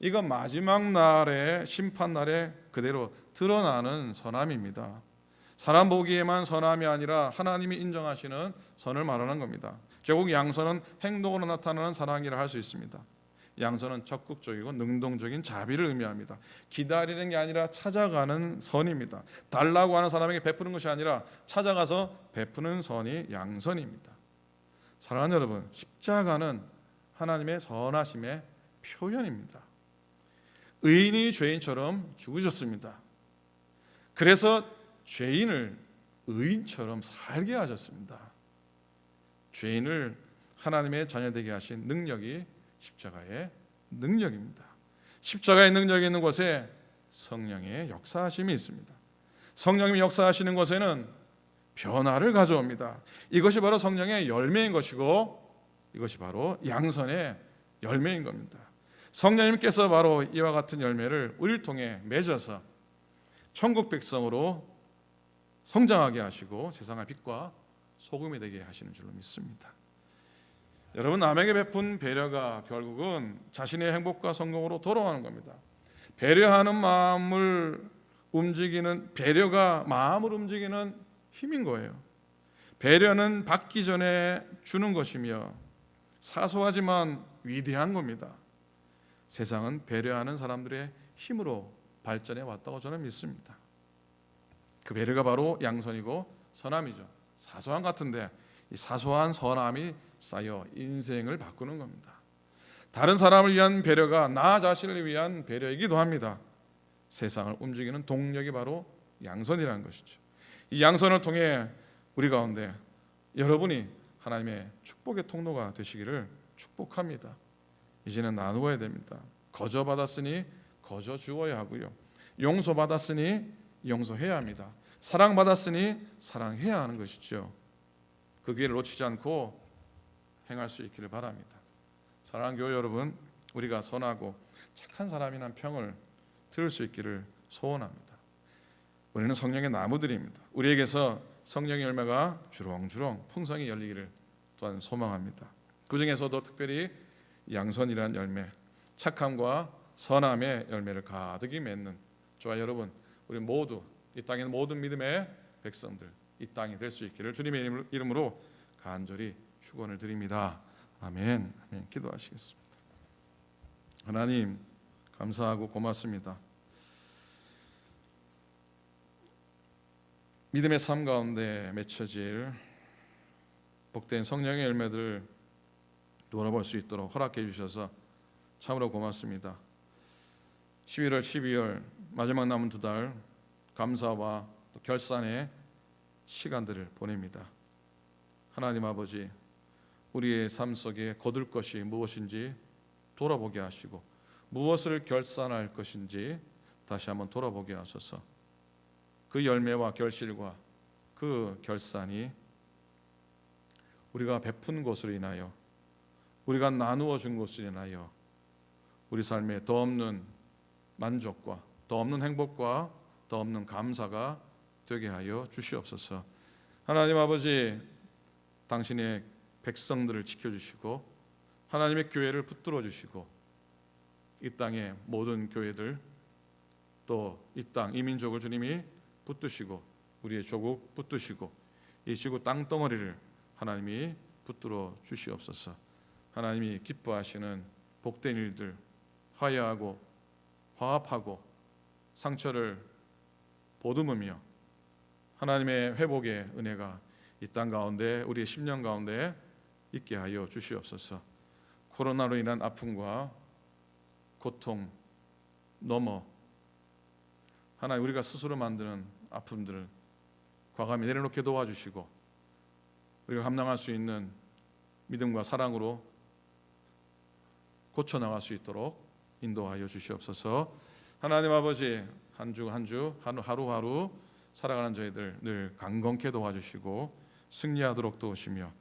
이건 마지막 날에 심판 날에 그대로 드러나는 선함입니다. 사람 보기에만 선함이 아니라 하나님이 인정하시는 선을 말하는 겁니다. 결국 양선은 행동으로 나타나는 사랑이라 할 수 있습니다. 양선은 적극적이고 능동적인 자비를 의미합니다. 기다리는 게 아니라 찾아가는 선입니다. 달라고 하는 사람에게 베푸는 것이 아니라 찾아가서 베푸는 선이 양선입니다. 사랑하는 여러분, 십자가는 하나님의 선하심의 표현입니다. 의인이 죄인처럼 죽으셨습니다. 그래서 죄인을 의인처럼 살게 하셨습니다. 죄인을 하나님의 자녀되게 하신 능력이 십자가의 능력입니다. 십자가의 능력이 있는 곳에 성령의 역사하심이 있습니다. 성령님이 역사하시는 곳에는 변화를 가져옵니다. 이것이 바로 성령의 열매인 것이고 이것이 바로 양선의 열매인 겁니다. 성령님께서 바로 이와 같은 열매를 우리를 통해 맺어서 천국 백성으로 성장하게 하시고 세상의 빛과 소금이 되게 하시는 줄로 믿습니다. 여러분, 남에게 베푼 배려가 결국은 자신의 행복과 성공으로 돌아오는 겁니다. 배려하는 마음을 움직이는, 배려가 마음을 움직이는 힘인 거예요. 배려는 받기 전에 주는 것이며 사소하지만 위대한 겁니다. 세상은 배려하는 사람들의 힘으로 발전해 왔다고 저는 믿습니다. 그 배려가 바로 양선이고 선함이죠. 사소한 같은데 이 사소한 선함이 쌓여 인생을 바꾸는 겁니다. 다른 사람을 위한 배려가 나 자신을 위한 배려이기도 합니다. 세상을 움직이는 동력이 바로 양선이라는 것이죠. 이 양선을 통해 우리 가운데 여러분이 하나님의 축복의 통로가 되시기를 축복합니다. 이제는 나누어야 됩니다. 거저 받았으니 거저 주어야 하고요. 용서 받았으니 용서해야 합니다. 사랑 받았으니 사랑해야 하는 것이죠. 그 기회를 놓치지 않고 행할 수 있기를 바랍니다. 사랑하는 교회 여러분, 우리가 선하고 착한 사람이란 평을 들을 수 있기를 소원합니다. 우리는 성령의 나무들입니다. 우리에게서 성령의 열매가 주렁주렁 풍성히 열리기를 또한 소망합니다. 그 중에서도 특별히 양선이라는 열매, 착함과 선함의 열매를 가득히 맺는 저와 여러분, 우리 모두 이 땅에 있는 모든 믿음의 백성들, 이 땅이 될 수 있기를 주님의 이름으로 간절히 축원을 드립니다. 아멘. 아멘. 기도하시겠습니다. 하나님, 감사하고 고맙습니다. 믿음의 삶 가운데 맺혀질 복된 성령의 열매들 돌아볼 수 있도록 허락해 주셔서 참으로 고맙습니다. 11월, 12월 마지막 남은 2달 감사와 또 결산의 시간들을 보냅니다. 하나님 아버지, 우리의 삶 속에 거둘 것이 무엇인지 돌아보게 하시고 무엇을 결산할 것인지 다시 한번 돌아보게 하소서. 그 열매와 결실과 그 결산이 우리가 베푼 것으로 인하여, 우리가 나누어 준 것으로 인하여 우리 삶에 더 없는 만족과 더 없는 행복과 더 없는 감사가 되게 하여 주시옵소서. 하나님 아버지, 당신의 백성들을 지켜주시고 하나님의 교회를 붙들어 주시고 이 땅의 모든 교회들, 또 이 땅, 이 민족을 주님이 붙드시고 우리의 조국 붙드시고 이 지구 땅덩어리를 하나님이 붙들어 주시옵소서. 하나님이 기뻐하시는 복된 일들, 화해하고 화합하고 상처를 보듬으며 하나님의 회복의 은혜가 이 땅 가운데, 우리의 10년 가운데 있게 하여 주시옵소서. 코로나로 인한 아픔과 고통 넘어 하나님, 우리가 스스로 만드는 아픔들을 과감히 내려놓게 도와주시고 우리가 감당할 수 있는 믿음과 사랑으로 고쳐나갈 수 있도록 인도하여 주시옵소서. 하나님 아버지, 한 주 한 주 하루하루 살아가는 저희들 늘 강건케 도와주시고 승리하도록 도우시며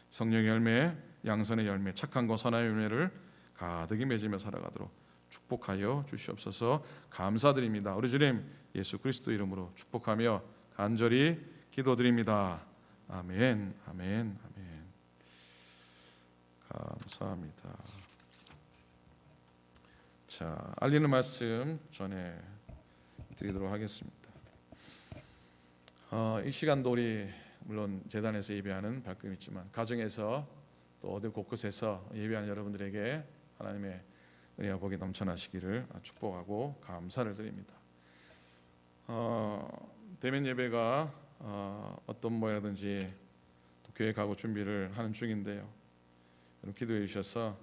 성령의 열매, 양선의 열매, 착한 것 선한 열매를 가득히 맺으며 살아가도록 축복하여 주시옵소서. 감사드립니다. 우리 주님 예수 그리스도 이름으로 축복하며 간절히 기도드립니다. 아멘, 아멘, 아멘. 감사합니다. 자, 알리는 말씀 전해 드리도록 하겠습니다. 이 시간도 우리 물론 재단에서 예배하는 발걸음이 있지만 가정에서 또 어디 곳곳에서 예배하는 여러분들에게 하나님의 은혜와 복이 넘쳐나시기를 축복하고 감사를 드립니다. 대면 예배가 어떤 모양이든지 또 교회 가고 준비를 하는 중인데요. 여러분 기도해 주셔서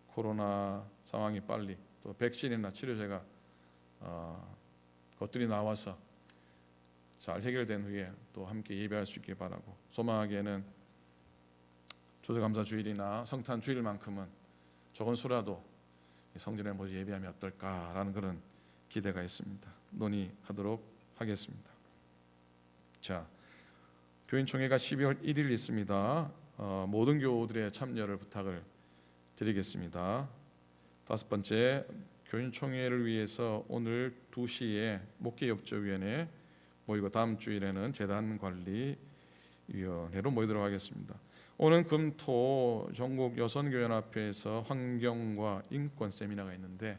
코로나 상황이 빨리 또 백신이나 치료제가 것들이 나와서 잘 해결된 후에 또 함께 예배할 수 있길 바라고, 소망하기에는 추수감사주일이나 성탄주일만큼은 적은 수라도 성전에 모여 예배하면 어떨까라는 그런 기대가 있습니다. 논의하도록 하겠습니다. 자, 교인총회가 12월 1일 있습니다. 모든 교우들의 참여를 부탁을 드리겠습니다. 다섯 번째, 교인총회를 위해서 오늘 2시에 목회협조위원회 모이고 다음 주일에는 재단관리위원회로 모이도록 하겠습니다. 오는 금토 전국 여성교연합회에서 환경과 인권 세미나가 있는데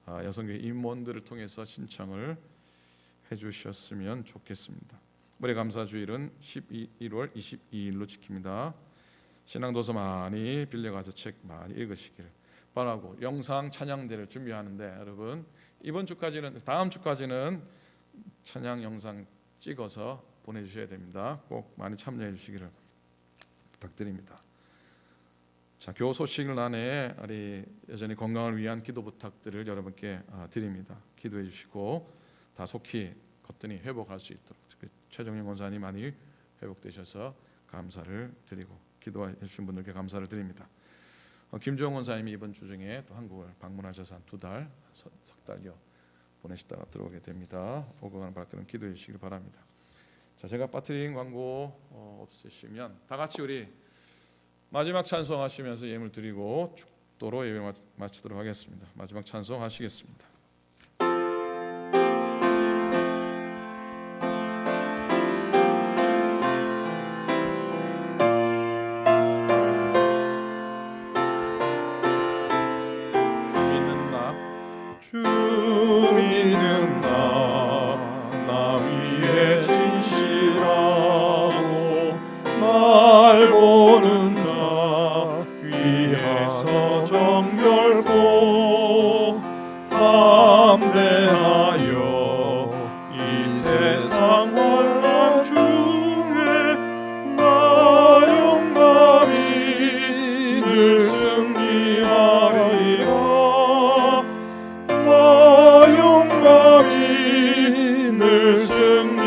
여성교회 임원들을 통해서 신청을 해주셨으면 좋겠습니다. 올해 감사주일은 11월 22일로 지킵니다. 신앙도서 많이 빌려가서 책 많이 읽으시길 바라고, 영상 찬양대를 준비하는데 여러분 이번 주까지는, 다음 주까지는 찬양 영상 찍어서 보내주셔야 됩니다. 꼭 많이 참여해 주시기를 부탁드립니다. 자, 교우 소식을 안에 우리 여전히 건강을 위한 기도 부탁들을 여러분께 드립니다. 기도해 주시고 다 속히 거뜬히 회복할 수 있도록, 특히 최정영 권사님 많이 회복되셔서 감사를 드리고 기도해 주신 분들께 감사를 드립니다. 김주영 권사님이 이번 주 중에 또 한국을 방문하셔서 한 2달, 석 달여 보내시다가 들어오게 됩니다. 오고 가는 발걸음 기도해 주시길 바랍니다. 자, 제가 빠뜨린 광고 없으시면 다 같이 우리 마지막 찬송하시면서 예물 드리고 축도로 예배 마치도록 하겠습니다. 마지막 찬송 하시겠습니다. 주 믿는 나 위에 진실하고 날 보는 자 위에서 정결고 담대하여 이 세상 혼란 중에 나 용감히 늘 승리하리라. 늘 승리하리라.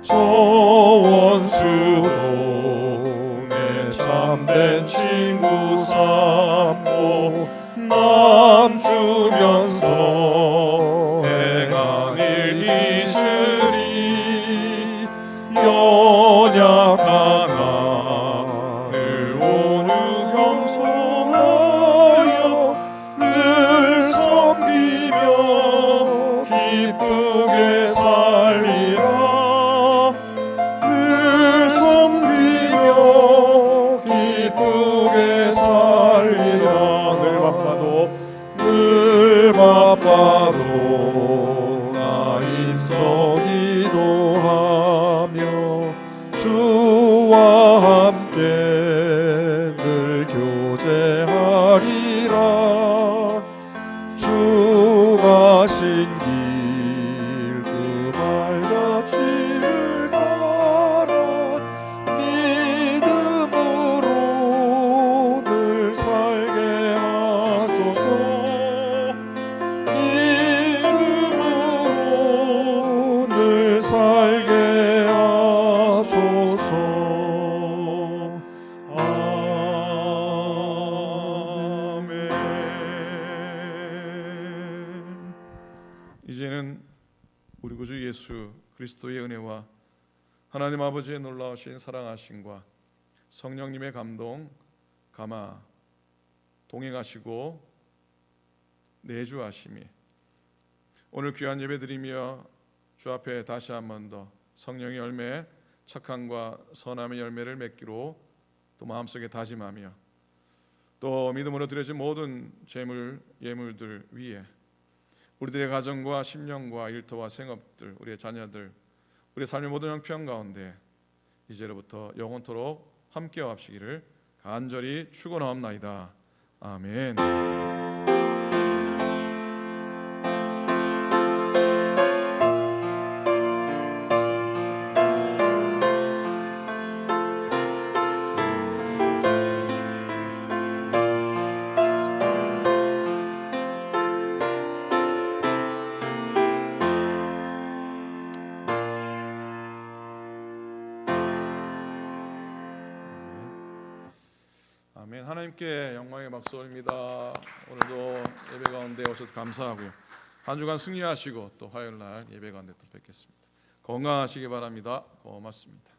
저 원수도 내 참된 친구 삼고 남 주면서 행한 일 잊으리. 연약한 나를 오늘 겸손하여 늘 섬기며 기쁘게 살리라. 늘 섬기며 기쁘게 살리라. 늘 바빠도 나 힘써 기도하며 주와 함께 늘 교제하리라. 주 가신 길 그 발자취를 따라 믿음으로 늘 살게 하소서. 믿음으로 늘 살게 하소서. 이제는 우리 구주 예수 그리스도의 은혜와 하나님 아버지의 놀라우신 사랑하심과 성령님의 감동 감화 동행하시고 내주하심이 오늘 귀한 예배드리며 주 앞에 다시 한 번 더 성령의 열매, 착함과 선함의 열매를 맺기로 또 마음속에 다짐하며 또 믿음으로 드려진 모든 재물 예물들 위에 우리들의 가정과 심령과 일터와 생업들, 우리의 자녀들, 우리의 삶의 모든 형편 가운데 이제로부터 영원토록 함께 합시기를 간절히 축원하옵나이다. 아멘. 아멘. 하나님께 영광의 박수 올립니다. 오늘도 예배 가운데 오셔서 감사하고 한 주간 승리하시고 또 화요일 날 예배 가운데 또 뵙겠습니다. 건강하시기 바랍니다. 고맙습니다.